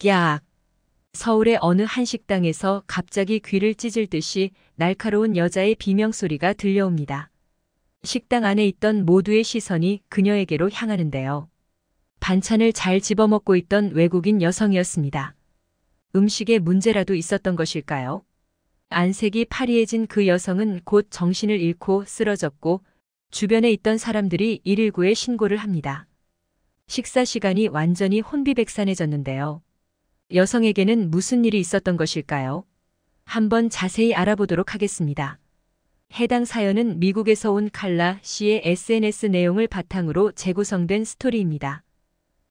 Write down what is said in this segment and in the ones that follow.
깍! 서울의 어느 한식당에서 갑자기 귀를 찢을 듯이 날카로운 여자의 비명소리가 들려옵니다. 식당 안에 있던 모두의 시선이 그녀에게로 향하는데요. 반찬을 잘 집어먹고 있던 외국인 여성이었습니다. 음식에 문제라도 있었던 것일까요? 안색이 파리해진 그 여성은 곧 정신을 잃고 쓰러졌고 주변에 있던 사람들이 119에 신고를 합니다. 식사 시간이 완전히 혼비백산해졌는데요. 여성에게는 무슨 일이 있었던 것일까요? 한번 자세히 알아보도록 하겠습니다. 해당 사연은 미국에서 온 칼라 씨의 SNS 내용을 바탕으로 재구성된 스토리입니다.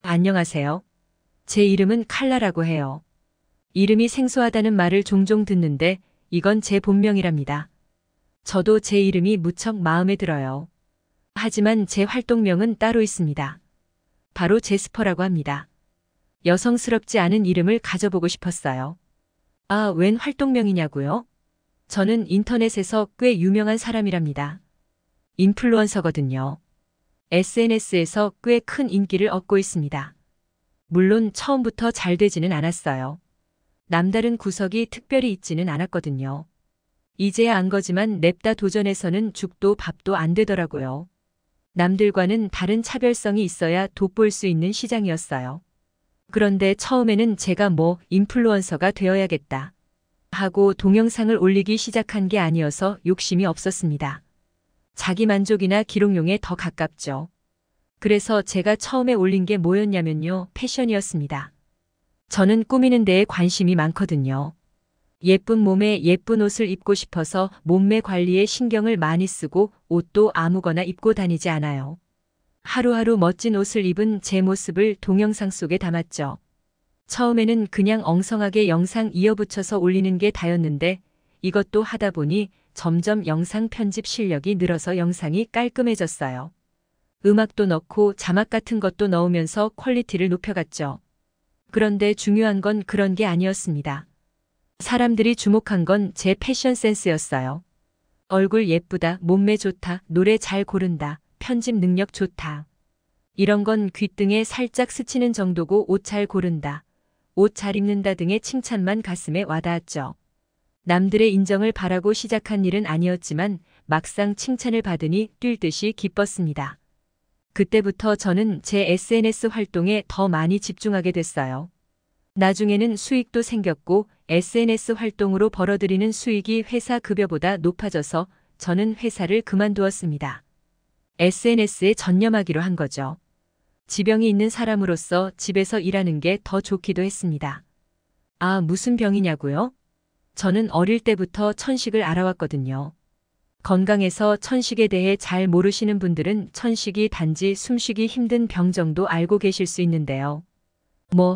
안녕하세요. 제 이름은 칼라라고 해요. 이름이 생소하다는 말을 종종 듣는데 이건 제 본명이랍니다. 저도 제 이름이 무척 마음에 들어요. 하지만 제 활동명은 따로 있습니다. 바로 제스퍼라고 합니다. 여성스럽지 않은 이름을 가져보고 싶었어요. 아, 웬 활동명이냐고요? 저는 인터넷에서 꽤 유명한 사람이랍니다. 인플루언서거든요. SNS에서 꽤 큰 인기를 얻고 있습니다. 물론 처음부터 잘 되지는 않았어요. 남다른 구석이 특별히 있지는 않았거든요. 이제야 안 거지만 냅다 도전해서는 죽도 밥도 안 되더라고요. 남들과는 다른 차별성이 있어야 돋보일 수 있는 시장이었어요. 그런데 처음에는 제가 인플루언서가 되어야겠다 하고 동영상을 올리기 시작한 게 아니어서 욕심이 없었습니다. 자기 만족이나 기록용에 더 가깝죠. 그래서 제가 처음에 올린 게 뭐였냐면요. 패션이었습니다. 저는 꾸미는 데에 관심이 많거든요. 예쁜 몸에 예쁜 옷을 입고 싶어서 몸매 관리에 신경을 많이 쓰고 옷도 아무거나 입고 다니지 않아요. 하루하루 멋진 옷을 입은 제 모습을 동영상 속에 담았죠. 처음에는 그냥 엉성하게 영상 이어붙여서 올리는 게 다였는데 이것도 하다 보니 점점 영상 편집 실력이 늘어서 영상이 깔끔해졌어요. 음악도 넣고 자막 같은 것도 넣으면서 퀄리티를 높여갔죠. 그런데 중요한 건 그런 게 아니었습니다. 사람들이 주목한 건 제 패션 센스였어요. 얼굴 예쁘다, 몸매 좋다, 노래 잘 고른다, 편집 능력 좋다. 이런 건 귓등에 살짝 스치는 정도고 옷 잘 고른다, 옷 잘 입는다 등의 칭찬만 가슴에 와닿았죠. 남들의 인정을 바라고 시작한 일은 아니었지만 막상 칭찬을 받으니 뛸 듯이 기뻤습니다. 그때부터 저는 제 SNS 활동에 더 많이 집중하게 됐어요. 나중에는 수익도 생겼고 SNS 활동으로 벌어들이는 수익이 회사 급여보다 높아져서 저는 회사를 그만두었습니다. SNS에 전념하기로 한 거죠. 지병이 있는 사람으로서 집에서 일하는 게 더 좋기도 했습니다. 아, 무슨 병이냐고요? 저는 어릴 때부터 천식을 알아왔거든요. 건강해서 천식에 대해 잘 모르시는 분들은 천식이 단지 숨쉬기 힘든 병 정도 알고 계실 수 있는데요.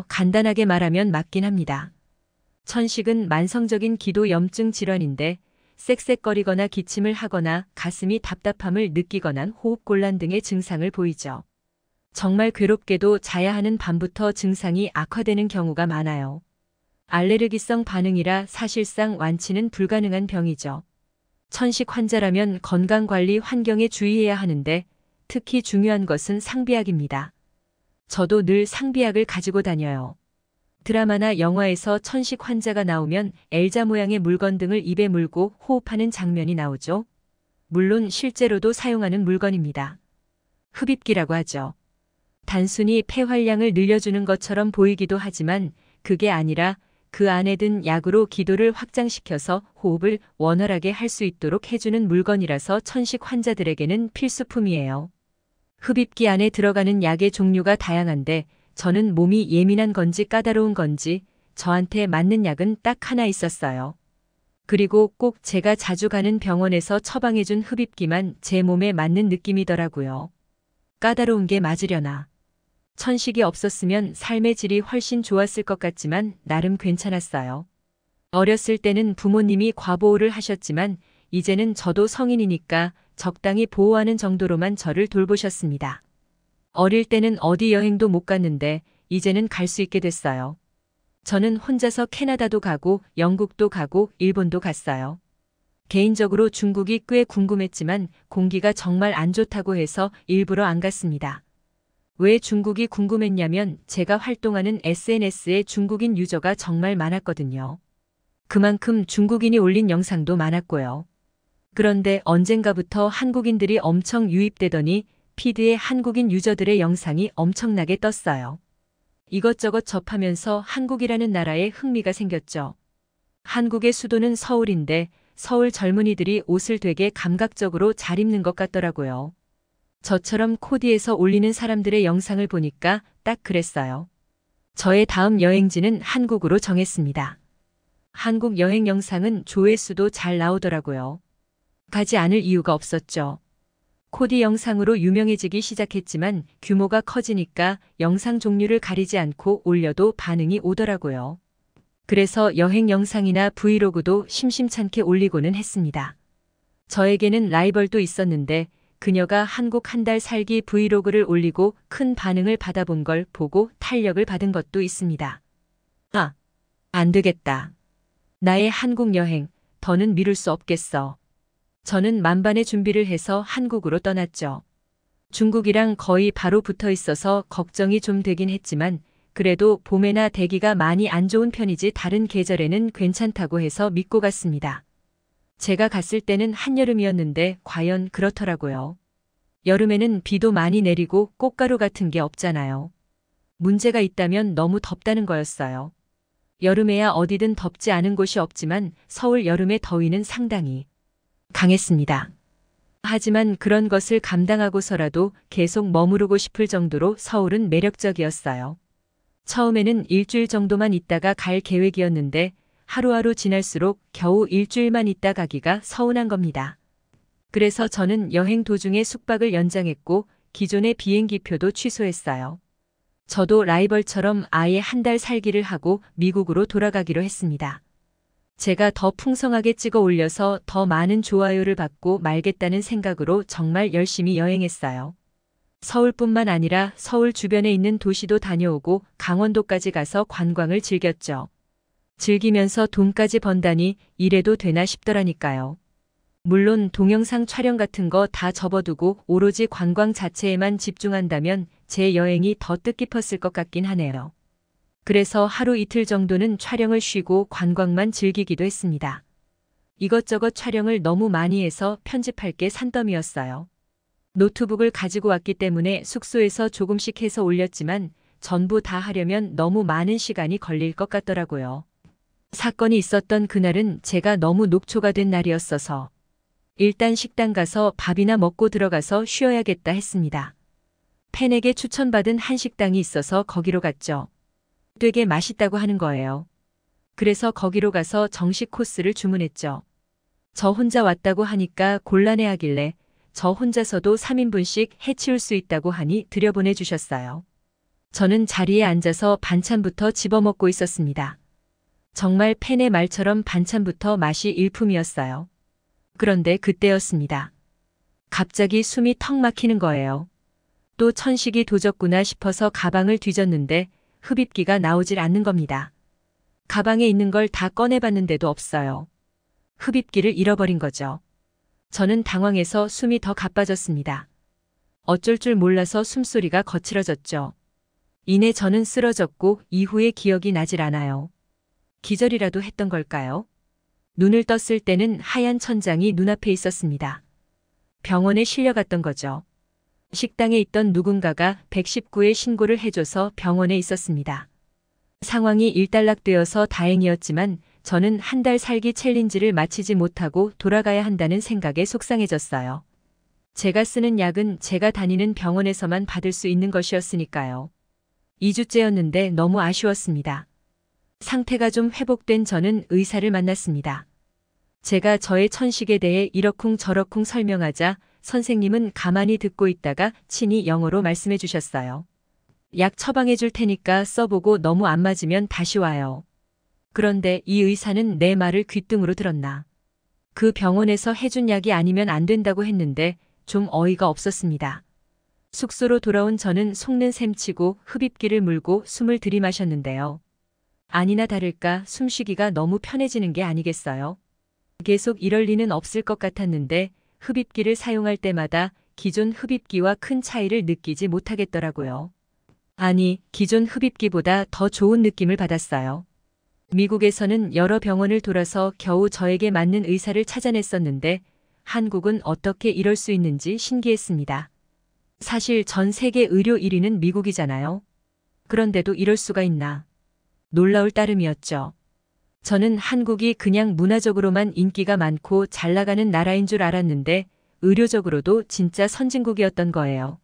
간단하게 말하면 맞긴 합니다. 천식은 만성적인 기도 염증 질환인데 쌕쌕거리거나 기침을 하거나 가슴이 답답함을 느끼거나 호흡곤란 등의 증상을 보이죠. 정말 괴롭게도 자야 하는 밤부터 증상이 악화되는 경우가 많아요. 알레르기성 반응이라 사실상 완치는 불가능한 병이죠. 천식 환자라면 건강관리 환경에 주의해야 하는데 특히 중요한 것은 상비약입니다. 저도 늘 상비약을 가지고 다녀요. 드라마나 영화에서 천식 환자가 나오면 엘자 모양의 물건 등을 입에 물고 호흡하는 장면이 나오죠. 물론 실제로도 사용하는 물건입니다. 흡입기라고 하죠. 단순히 폐활량을 늘려주는 것처럼 보이기도 하지만 그게 아니라 그 안에 든 약으로 기도를 확장시켜서 호흡을 원활하게 할 수 있도록 해주는 물건이라서 천식 환자들에게는 필수품이에요. 흡입기 안에 들어가는 약의 종류가 다양한데 저는 몸이 예민한 건지 까다로운 건지 저한테 맞는 약은 딱 하나 있었어요. 그리고 꼭 제가 자주 가는 병원에서 처방해준 흡입기만 제 몸에 맞는 느낌이더라고요. 까다로운 게 맞으려나. 천식이 없었으면 삶의 질이 훨씬 좋았을 것 같지만 나름 괜찮았어요. 어렸을 때는 부모님이 과보호를 하셨지만 이제는 저도 성인이니까 적당히 보호하는 정도로만 저를 돌보셨습니다. 어릴 때는 어디 여행도 못 갔는데 이제는 갈 수 있게 됐어요. 저는 혼자서 캐나다도 가고 영국도 가고 일본도 갔어요. 개인적으로 중국이 꽤 궁금했지만 공기가 정말 안 좋다고 해서 일부러 안 갔습니다. 왜 중국이 궁금했냐면 제가 활동하는 SNS에 중국인 유저가 정말 많았거든요. 그만큼 중국인이 올린 영상도 많았고요. 그런데 언젠가부터 한국인들이 엄청 유입되더니 피드에 한국인 유저들의 영상이 엄청나게 떴어요. 이것저것 접하면서 한국이라는 나라에 흥미가 생겼죠. 한국의 수도는 서울인데 서울 젊은이들이 옷을 되게 감각적으로 잘 입는 것 같더라고요. 저처럼 코디에서 올리는 사람들의 영상을 보니까 딱 그랬어요. 저의 다음 여행지는 한국으로 정했습니다. 한국 여행 영상은 조회수도 잘 나오더라고요. 가지 않을 이유가 없었죠. 코디 영상으로 유명해지기 시작했지만 규모가 커지니까 영상 종류를 가리지 않고 올려도 반응이 오더라고요. 그래서 여행 영상이나 브이로그도 심심찮게 올리고는 했습니다. 저에게는 라이벌도 있었는데 그녀가 한국 한 달 살기 브이로그를 올리고 큰 반응을 받아본 걸 보고 탄력을 받은 것도 있습니다. 아, 안 되겠다. 나의 한국 여행, 더는 미룰 수 없겠어. 저는 만반의 준비를 해서 한국으로 떠났죠. 중국이랑 거의 바로 붙어 있어서 걱정이 좀 되긴 했지만 그래도 봄에나 대기가 많이 안 좋은 편이지 다른 계절에는 괜찮다고 해서 믿고 갔습니다. 제가 갔을 때는 한여름이었는데 과연 그렇더라고요. 여름에는 비도 많이 내리고 꽃가루 같은 게 없잖아요. 문제가 있다면 너무 덥다는 거였어요. 여름에야 어디든 덥지 않은 곳이 없지만 서울 여름의 더위는 상당히 강했습니다. 하지만 그런 것을 감당하고서라도 계속 머무르고 싶을 정도로 서울은 매력적이었어요. 처음에는 일주일 정도만 있다가 갈 계획이었는데 하루하루 지날수록 겨우 일주일만 있다 가기가 서운한 겁니다. 그래서 저는 여행 도중에 숙박을 연장했고 기존의 비행기표도 취소했어요. 저도 라이벌처럼 아예 한 달 살기를 하고 미국으로 돌아가기로 했습니다. 제가 더 풍성하게 찍어 올려서 더 많은 좋아요를 받고 말겠다는 생각으로 정말 열심히 여행했어요. 서울뿐만 아니라 서울 주변에 있는 도시도 다녀오고 강원도까지 가서 관광을 즐겼죠. 즐기면서 돈까지 번다니 이래도 되나 싶더라니까요. 물론 동영상 촬영 같은 거 다 접어두고 오로지 관광 자체에만 집중한다면 제 여행이 더 뜻깊었을 것 같긴 하네요. 그래서 하루 이틀 정도는 촬영을 쉬고 관광만 즐기기도 했습니다. 이것저것 촬영을 너무 많이 해서 편집할 게 산더미였어요. 노트북을 가지고 왔기 때문에 숙소에서 조금씩 해서 올렸지만 전부 다 하려면 너무 많은 시간이 걸릴 것 같더라고요. 사건이 있었던 그날은 제가 너무 녹초가 된 날이었어서 일단 식당 가서 밥이나 먹고 들어가서 쉬어야겠다 했습니다. 팬에게 추천받은 한식당이 있어서 거기로 갔죠. 되게 맛있다고 하는 거예요. 그래서 거기로 가서 정식 코스를 주문했죠. 저 혼자 왔다고 하니까 곤란해하길래 저 혼자서도 3인분씩 해치울 수 있다고 하니 들여보내주셨어요. 저는 자리에 앉아서 반찬부터 집어먹고 있었습니다. 정말 팬의 말처럼 반찬부터 맛이 일품이었어요. 그런데 그때였습니다. 갑자기 숨이 턱 막히는 거예요. 또 천식이 도졌구나 싶어서 가방을 뒤졌는데 흡입기가 나오질 않는 겁니다. 가방에 있는 걸 다 꺼내봤는데도 없어요. 흡입기를 잃어버린 거죠. 저는 당황해서 숨이 더 가빠졌습니다. 어쩔 줄 몰라서 숨소리가 거칠어졌죠. 이내 저는 쓰러졌고 이후의 기억이 나질 않아요. 기절이라도 했던 걸까요? 눈을 떴을 때는 하얀 천장이 눈앞에 있었습니다. 병원에 실려갔던 거죠. 식당에 있던 누군가가 119에 신고를 해줘서 병원에 있었습니다. 상황이 일단락되어서 다행이었지만 저는 한 달 살기 챌린지를 마치지 못하고 돌아가야 한다는 생각에 속상해졌어요. 제가 쓰는 약은 제가 다니는 병원에서만 받을 수 있는 것이었으니까요. 2주째였는데 너무 아쉬웠습니다. 상태가 좀 회복된 저는 의사를 만났습니다. 제가 저의 천식에 대해 이러쿵저러쿵 설명하자 선생님은 가만히 듣고 있다가 친히 영어로 말씀해 주셨어요. 약 처방해 줄 테니까 써보고 너무 안 맞으면 다시 와요. 그런데 이 의사는 내 말을 귓등으로 들었나. 그 병원에서 해준 약이 아니면 안 된다고 했는데 좀 어이가 없었습니다. 숙소로 돌아온 저는 속는 셈치고 흡입기를 물고 숨을 들이마셨는데요. 아니나 다를까 숨쉬기가 너무 편해지는 게 아니겠어요? 계속 이럴 리는 없을 것 같았는데 흡입기를 사용할 때마다 기존 흡입기와 큰 차이를 느끼지 못하겠더라고요. 아니, 기존 흡입기보다 더 좋은 느낌을 받았어요. 미국에서는 여러 병원을 돌아서 겨우 저에게 맞는 의사를 찾아냈었는데 한국은 어떻게 이럴 수 있는지 신기했습니다. 사실 전 세계 의료 1위는 미국이잖아요. 그런데도 이럴 수가 있나. 놀라울 따름이었죠. 저는 한국이 그냥 문화적으로만 인기가 많고 잘 나가는 나라인 줄 알았는데 의료적으로도 진짜 선진국이었던 거예요.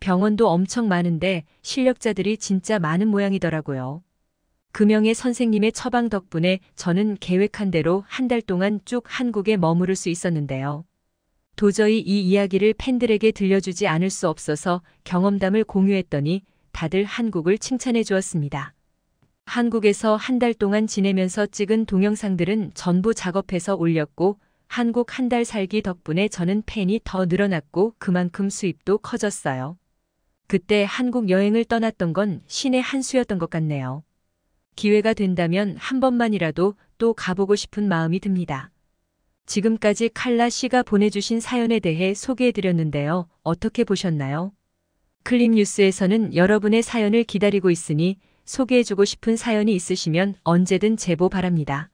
병원도 엄청 많은데 실력자들이 진짜 많은 모양이더라고요. 금영의 선생님의 처방 덕분에 저는 계획한 대로 한 달 동안 쭉 한국에 머무를 수 있었는데요. 도저히 이 이야기를 팬들에게 들려주지 않을 수 없어서 경험담을 공유했더니 다들 한국을 칭찬해 주었습니다. 한국에서 한 달 동안 지내면서 찍은 동영상들은 전부 작업해서 올렸고 한국 한 달 살기 덕분에 저는 팬이 더 늘어났고 그만큼 수입도 커졌어요. 그때 한국 여행을 떠났던 건 신의 한 수였던 것 같네요. 기회가 된다면 한 번만이라도 또 가보고 싶은 마음이 듭니다. 지금까지 칼라 씨가 보내주신 사연에 대해 소개해드렸는데요. 어떻게 보셨나요? 클립뉴스에서는 여러분의 사연을 기다리고 있으니 소개해주고 싶은 사연이 있으시면 언제든 제보 바랍니다.